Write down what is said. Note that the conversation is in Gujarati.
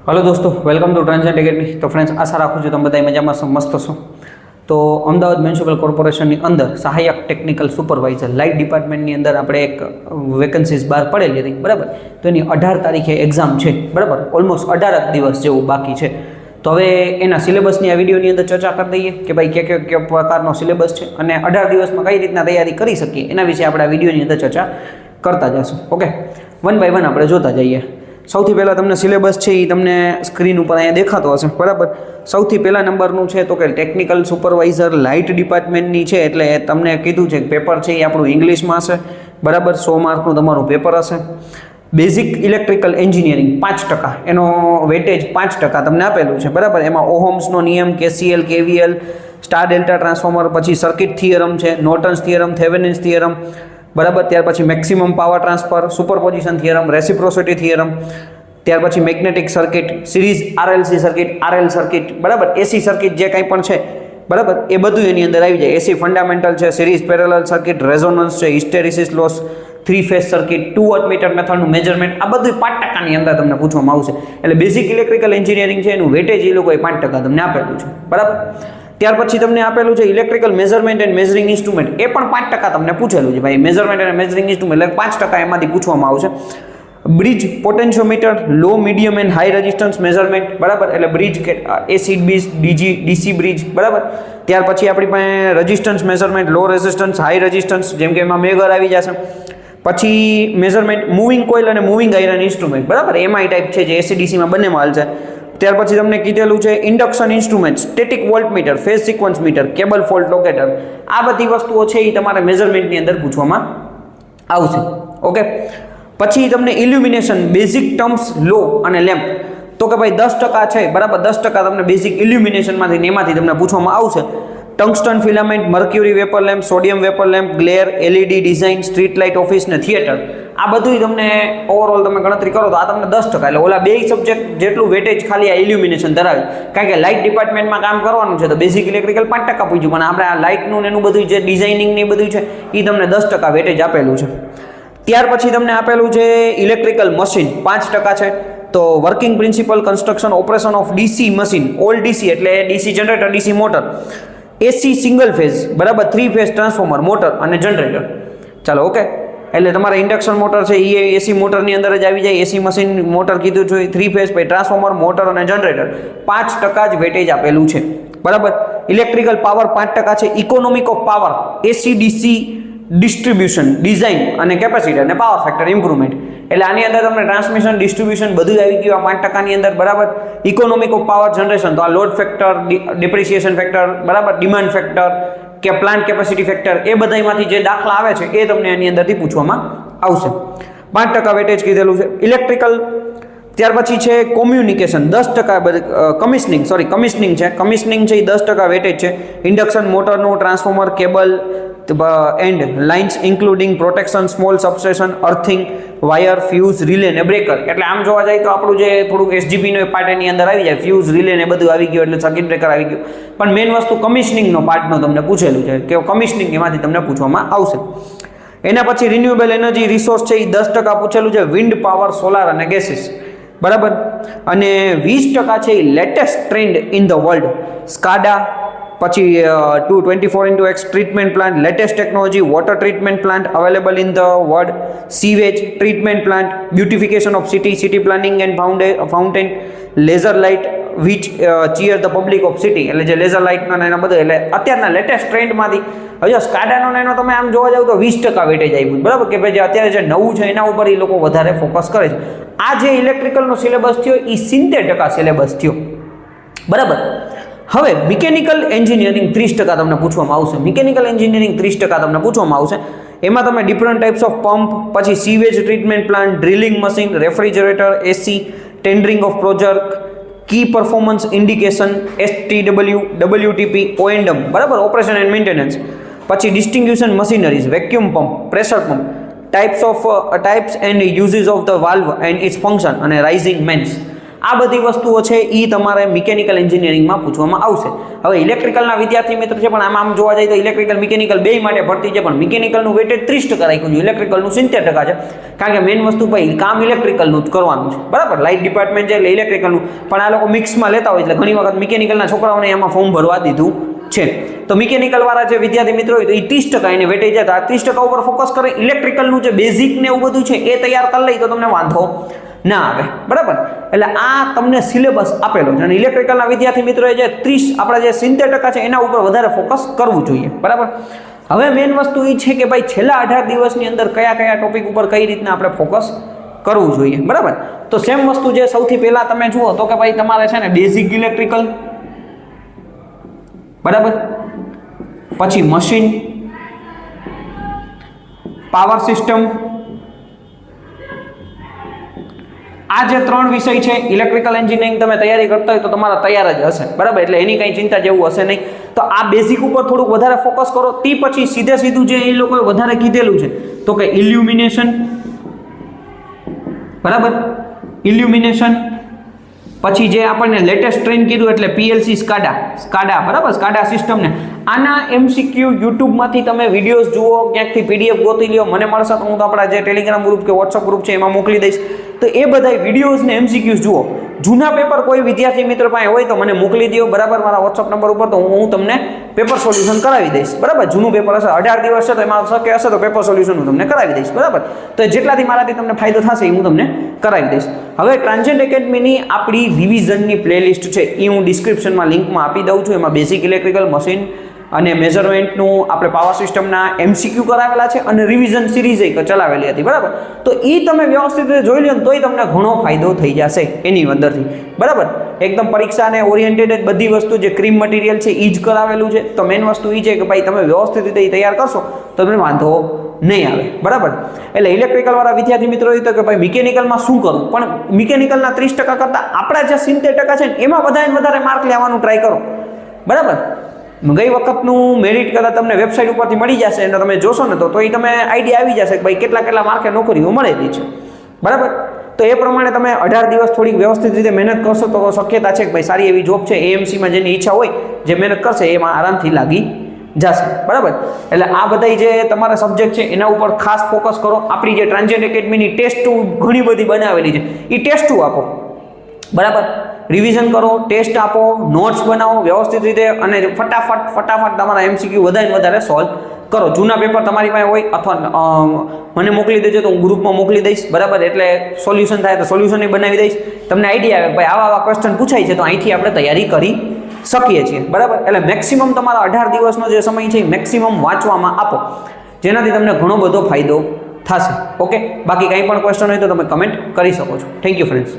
हेलो दोस्तों, वेलकम टू ट्रांजेंट एकेडमी। तो फ्रेंड्स, आशा राखું છું તમે બધા મજામાં છો, મસ્ત છો। તો અમદાવાદ મ્યુનિસિપલ કોર્પોરેશનની અંદર સહાયક ટેકનિકલ સુપરવાઇઝર લાઇટ ડિપાર્ટમેન્ટની અંદર આપણે એક વેકન્સીઝ બહાર પડેલી હતી, બરાબર। તો એની 18 તારીખે એક્ઝામ છે, બરાબર। ઓલમોસ્ટ 18 દિવસ જેવું બાકી છે। તો હવે એના સિલેબસની આ વિડીયોની અંદર ચર્ચા કરી દઈએ કે ભાઈ કયા પ્રકારનો સિલેબસ છે અને 18 દિવસમાં કઈ રીતના તૈયારી કરી શકીએ, એના વિશે આપણે આ વિડીયોની અંદર ચર્ચા કરતા જઈશું। ઓકે, વન બાય વન આપણે જોતા જઈએ। સૌથી પહેલાં તમને સિલેબસ છે એ તમને સ્ક્રીન ઉપર અહીંયા દેખાતો હશે, બરાબર। સૌથી પહેલા નંબરનું છે તો કે ટેકનિકલ સુપરવાઇઝર લાઇટ ડિપાર્ટમેન્ટની છે, એટલે તમને કીધું છે કે પેપર છે એ આપણું ઇંગ્લિશમાં હશે, બરાબર। 100 માર્કનું તમારું પેપર હશે। બેઝિક ઇલેક્ટ્રિકલ એન્જિનિયરિંગ 5%, એનો વેટેજ 5% તમને આપેલું છે, બરાબર। એમાં ઓહમ્સનો નિયમ, KCL, KVL, star delta transformer, પછી સર્કિટ થિયરમ છે, નોર્ટન્સ થિયરમ, થેવેનિન્સ થિયરમ, બરાબર। ત્યાર પછી maximum power transfer, superposition theorem, reciprocity theorem, ત્યાર પછી magnetic circuit, series RLC circuit, RL circuit, બરાબર। એસી સર્કિટ જે કંઈ પણ છે, બરાબર, એ બધું એની અંદર આવી જાય। એસી ફંડામેન્ટલ છે, સિરીઝ પેરેલલ સર્કિટ, રેઝોનન્સ છે, hysteresis loss, 3 phase circuit, 2 wattmeter મેથડનું મેજરમેન્ટ, આ બધું 5%ની અંદર તમને પૂછવામાં આવશે। એટલે બેઝિક ઇલેક્ટ્રિકલ એન્જિનિયરિંગ છે એનું વેટેજ એ લોકોએ 5% તમને આપેલું છે, બરાબર। ત્યાર પછી તમને આપેલું છે electrical measurement and measuring instrument, એ પણ 5% તમને પૂછેલું છે ભાઈ। મેઝરમેન્ટ અને મેઝરિંગ ઇન્સ્ટ્રુમેન્ટ એટલે 5% એમાંથી પૂછવામાં આવશે। Bridge potentiometer, low medium and high resistance measurement, બરાબર, એટલે બ્રિજ કે એસિડ બીજ, ડીસી બ્રિજ, બરાબર। ત્યાર પછી આપણી પાસે રેઝિસ્ટન્સ મેઝરમેન્ટ, લો રેઝિસ્ટન્સ, હાઈ રેઝિસ્ટન્સ, જેમ કે એમાં મેગર આવી જશે। પછી મેઝરમેન્ટ મૂવિંગ કોઇલ અને મૂવિંગ આયરન ઇન્સ્ટ્રુમેન્ટ, બરાબર, એમઆઈ ટાઈપ છે જે એસીડીસીમાં બંનેમાં હાલ છે। ત્યાર પછી તમને કીધેલું છે induction instrument, static voltmeter, phase sequence meter, cable fault locator, આ બધી વસ્તુઓ છે એ તમારે મેઝરમેન્ટની અંદર પૂછવામાં આવશે, ઓકે। પછી તમને ઇલ્યુમિનેશન, બેઝિક ટર્મ્સ, લો અને લેમ્પ, તો કે ભાઈ 10% છે, બરાબર, 10% તમને બેઝિક ઇલ્યુમિનેશનમાંથી એમાંથી તમને પૂછવામાં આવશે। Tungsten filament, mercury vapour lamp, sodium vapour lamp, glare, LED design, street light office ને થિયેટર, આ બધું તમને ઓવરઓલ તમે ગણતરી કરો તો આ તમને 10%, એટલે ઓલા બે સબ્જેક્ટ જેટલું વેટેજ ખાલી આ ઇલ્યુમિનેશન ધરાવે, કારણ કે લાઇટ ડિપાર્ટમેન્ટમાં કામ કરવાનું છે તો બેઝિક ઇલેક્ટ્રિકલ 5% પૂછ્યું, પણ આપણે આ લાઇટનું એનું બધું જે ડિઝાઇનિંગ ને બધું છે એ તમને 10% વેટેજ આપેલું છે। ત્યાર પછી તમને આપેલું છે ઇલેક્ટ્રિકલ મશીન, 5% છે। તો working principal, construction, operation of DC machine, all DC એટલે ડીસી જનરેટર, ડીસી મોટર, એસી સિંગલ ફેઝ, બરાબર, 3 ફેઝ ટ્રાન્સફોર્મર, મોટર અને જનરેટર, ચાલો, ઓકે। એટલે તમારે ઇન્ડક્શન મોટર છે એ એસી મોટરની અંદર જ આવી જાય। એસી મશીન મોટર કીધું છે 3 ફેઝ, પછી ટ્રાન્સફોર્મર, મોટર અને જનરેટર, 5% જ વેટેજ આપેલું છે, બરાબર। ઇલેક્ટ્રિકલ પાવર 5% છે। Economic of power, AC DC distribution, design અને કેપેસિટર અને પાવર ફેક્ટર ઇમ્પ્રુવમેન્ટ, એટલે આની અંદર તમને ટ્રાન્સમિશન, ડિસ્ટ્રીબ્યુશન બધું જ આવી ગયું આ 5%ની અંદર, બરાબર। ઇકોનોમિક ઓફ પાવર જનરેશન, તો આ લોડ ફેક્ટર, ડિપ્રિસિએશન ફેક્ટર, બરાબર, ડિમાન્ડ ફેક્ટર કે પ્લાન્ટ કેપેસિટી ફેક્ટર, એ બધામાંથી જે દાખલા આવે છે એ તમને આની અંદરથી પૂછવામાં આવશે। 5% વેટેજ કીધેલું છે ઇલેક્ટ્રિકલ। ત્યાર પછી છે કોમ્યુનિકેશન, 10% કમિશનિંગ છે, કમિશનિંગ છે એ 10% વેટેજ છે। ઇન્ડક્શન મોટરનું, transformer, cable and lines including protection, small substation, earthing, wire, fuse, relay ને બ્રેકર, એટલે આમ જોવા જાય તો આપણું જે થોડુંક એસજીપીનો પાર્ટ એની અંદર આવી જાય, ફ્યુઝ, રિલે ને બધું આવી ગયું એટલે સર્કિટ બ્રેકર આવી ગયું, પણ મેઇન વસ્તુ કમિશનિંગનો પાર્ટનો તમને પૂછેલું છે કે કમિશનિંગ એમાંથી તમને પૂછવામાં આવશે। એના પછી રિન્યુએબલ એનર્જી રિસોર્સ છે એ 10% પૂછેલું છે, વિન્ડ પાવર, સોલાર અને ગેસીસ, બરાબર। અને 20% છે એ latest trend in the world, SCADA, પછી 224x treatment plant, latest technology, water treatment plant available in the world, sewage treatment plant, beautification of city planning and fountain, laser light which cheer the public of city, એટલે જે લેઝર લાઇટના એના બધા, એટલે અત્યારના લેટેસ્ટ ટ્રેન્ડમાંથી હવે સ્કાડાનો એનો તમે આમ જોવા જાવ તો 20% વેટેજ આવ્યું, બરાબર, કે ભાઈ જે અત્યારે જે નવું છે એના ઉપર એ લોકો વધારે ફોકસ કરે છે। આ જે ઇલેક્ટ્રિકલનો સિલેબસ થયો એ 70% સિલેબસ થયો, બરાબર। હવે મિકેનિકલ એન્જિનિયરિંગ 30% તમને પૂછવામાં આવશે। મિકેનિકલ એન્જિનિયરિંગ 30% તમને પૂછવામાં આવશે। એમાં તમે ડિફરન્ટ ટાઈપ્સ ઓફ પંપ, પછી sewage treatment plant, drilling machine, refrigerator, AC, tendering of project, key performance indication, STW, WTP, O and M, બરાબર, ઓપરેશન એન્ડ મેન્ટેનન્સ, પછી distinction machineries, vacuum pump, pressure pump, types and uses of the valve and its function અને રાઇઝિંગ મેન્સ, આ બધી વસ્તુઓ છે એ તમારે મિકેનિકલ એન્જિનિયરિંગમાં પૂછવામાં આવશે. હવે ઇલેક્ટ્રિકલના વિદ્યાર્થી મિત્રો છે પણ આમ જોવા જઈએ તો ઇલેક્ટ્રિકલ મિકેનિકલ બે માટે ભરતી છે, પણ મિકેનિકલનું વેટેજ 30% રાખ્યું છે, ઇલેક્ટ્રિકલનું 70% છે, કારણ કે મેઇન વસ્તુ ભાઈ કામ ઇલેક્ટ્રિકલનું જ કરવાનું છે, બરાબર. લાઇટ ડિપાર્ટમેન્ટ છે એટલે ઇલેક્ટ્રિકલનું, પણ આ લોકો મિક્સમાં લેતા હોય એટલે ઘણી વખત મિકેનિકલના છોકરાઓને એમાં ફોર્મ ભરવા દીધું છે. તો મિકેનિકલ વાળા જે વિદ્યાર્થી મિત્રો હોય તો એ 30% એને વેટેજ છે, તો આ 30% ઉપર ફોકસ કરે, ઇલેક્ટ્રિકલનું જે બેઝિક ને એવું બધું છે એ તૈયાર કરી લઈ તો તમને વાંધો ના આવે, બરાબર. એટલે આ તમને સિલેબસ આપેલો છે અને ઇલેક્ટ્રિકલના વિદ્યાર્થી મિત્રોએ જે 30 આપણા જે 70% છે એના ઉપર વધારે ફોકસ કરવું જોઈએ, બરાબર. હવે મેઇન વસ્તુ એ છે કે ભાઈ છેલ્લા 18 દિવસની અંદર કયા કયા ટોપિક ઉપર કઈ રીતના આપણે ફોકસ કરવું જોઈએ, બરાબર. તો સેમ વસ્તુ જે સૌથી પહેલા તમે જુઓ તો કે ભાઈ તમારે છે ને બેઝિક ઇલેક્ટ્રિકલ, બરાબર, પછી મશીન, પાવર સિસ્ટમ, આ જે 3 વિષય છે ઇલેક્ટ્રિકલ એન્જિનિયરિંગ તમે તૈયારી કરતા હોય તો તમારા તૈયાર જ હશે, બરાબર. એટલે એની કંઈ ચિંતા જેવું હશે નહીં. તો આ બેઝિક ઉપર થોડુંક વધારે ફોકસ કરો. તે પછી સીધું જે એ લોકોએ વધારે કીધેલું છે તો કે ઇલ્યુમિનેશન, બરાબર, ઇલ્યુમિનેશન, પછી જે આપણને લેટેસ્ટ ટ્રેન્ડ કીધું એટલે પીએલસી સ્કાડા, બરાબર, સ્કાડા સિસ્ટમને. આના એમસીક્યુ યુટ્યુબમાંથી તમે વિડીયોઝ જુઓ, ક્યાંકથી પીડીએફ ગોતી લ્યો, મને મળશે તો હું તો આપણા જે ટેલિગ્રામ ગ્રુપ કે વોટ્સઅપ ગ્રુપ છે એમાં મોકલી દઈશ. તો એ બધા વિડીયોઝ ને એમસીક્યુઝ જુઓ. જૂના પેપર કોઈ વિદ્યાર્થી મિત્ર પાસે હોય તો મને મોકલી દો, બરાબર, મારા વોટ્સઅપ નંબર ઉપર, તો હું તમને પેપર સોલ્યુશન કરાવી દઈશ, બરાબર. જૂનું પેપર હશે 18 દિવસ છે તો એમાં શક્ય હશે તો પેપર સોલ્યુશન હું તમને કરાવી દઈશ, બરાબર. તો જેટલાથી મારાથી તમને ફાયદો થશે એ હું તમને કરાવી દઈશ. હવે ટ્રાન્ઝેન્ટ એકેડમીની આપણી રિવિઝનની પ્લેલિસ્ટ છે એ હું ડિસ્ક્રિપ્શનમાં લિંકમાં આપી દઉં છું. એમાં બેઝિક ઇલેક્ટ્રિકલ, મશીન અને મેઝરમેન્ટનું આપણે પાવર સિસ્ટમના એમસીક્યુ કરાવેલા છે અને રિવિઝન સિરીઝ એક ચલાવેલી હતી, બરાબર. તો એ તમે વ્યવસ્થિત રીતે જોઈ લો ને તોય તમને ઘણો ફાયદો થઈ જશે એની અંદરથી, બરાબર. એકદમ પરીક્ષાને ઓરિએન્ટેડ જ બધી વસ્તુ, જે ક્રીમ મટીરિયલ છે એ જ કરાવેલું છે. તો મેઇન વસ્તુ એ છે કે ભાઈ તમે વ્યવસ્થિત રીતે એ તૈયાર કરશો તો તમને વાંધો નહીં આવે, બરાબર. એટલે ઇલેક્ટ્રિકલ વાળા વિદ્યાર્થી મિત્રો એ તો કે ભાઈ મિકેનિકલમાં શું કરવું, પણ મિકેનિકલના 30% કરતાં આપણા જે 70% છે ને એમાં વધારે માર્ક લેવાનું ટ્રાય કરો, બરાબર. ગઈ વખતનું મેરિટ કદાચ તમને વેબસાઇટ ઉપરથી મળી જશે અને તમે જોશો ને તો એ તમે આઈડિયા આવી જશે કે ભાઈ કેટલા માર્કે નોકરીઓ મળેલી છે, બરાબર. તો એ પ્રમાણે તમે 18 દિવસ થોડીક વ્યવસ્થિત રીતે મહેનત કરશો તો શક્યતા છે કે ભાઈ સારી એવી જોબ છે એએમસીમાં જેની ઈચ્છા હોય, જે મહેનત કરશે એમાં આરામથી લાગી જશે, બરાબર. એટલે આ બધા જે તમારા સબ્જેક્ટ છે એના ઉપર ખાસ ફોકસ કરો. આપણી જે ટ્રાન્ઝેન્ટ એકેડમીની ટેસ્ટ ઘણી બધી બનાવેલી છે, એ ટેસ્ટ આપો, બરાબર. રિવિઝન કરો, ટેસ્ટ આપો, નોટ્સ બનાવો વ્યવસ્થિત રીતે અને ફટાફટ તમારા એમસીક્યુ વધારે સોલ્વ કરો. જૂના પેપર તમારી પાસે હોય અથવા મને મોકલી દેજો તો હું ગ્રુપમાં મોકલી દઈશ, બરાબર. એટલે સોલ્યુશન થાય તો સોલ્યુશન બનાવી દઈશ. તમને આઈડિયા આવે ભાઈ આવા ક્વેશ્ચન પૂછાય છે તો અહીંથી આપણે તૈયારી કરી શકીએ છીએ, બરાબર. એટલે મેક્સિમમ તમારા 18 દિવસનો જે સમય છે એ મેક્સિમમ વાંચવામાં આપો, જેનાથી તમને ઘણો બધો ફાયદો થશે. ઓકે, બાકી કંઈ પણ ક્વેશ્ચન હોય તો તમે કમેન્ટ કરી શકો છો. Thank you friends.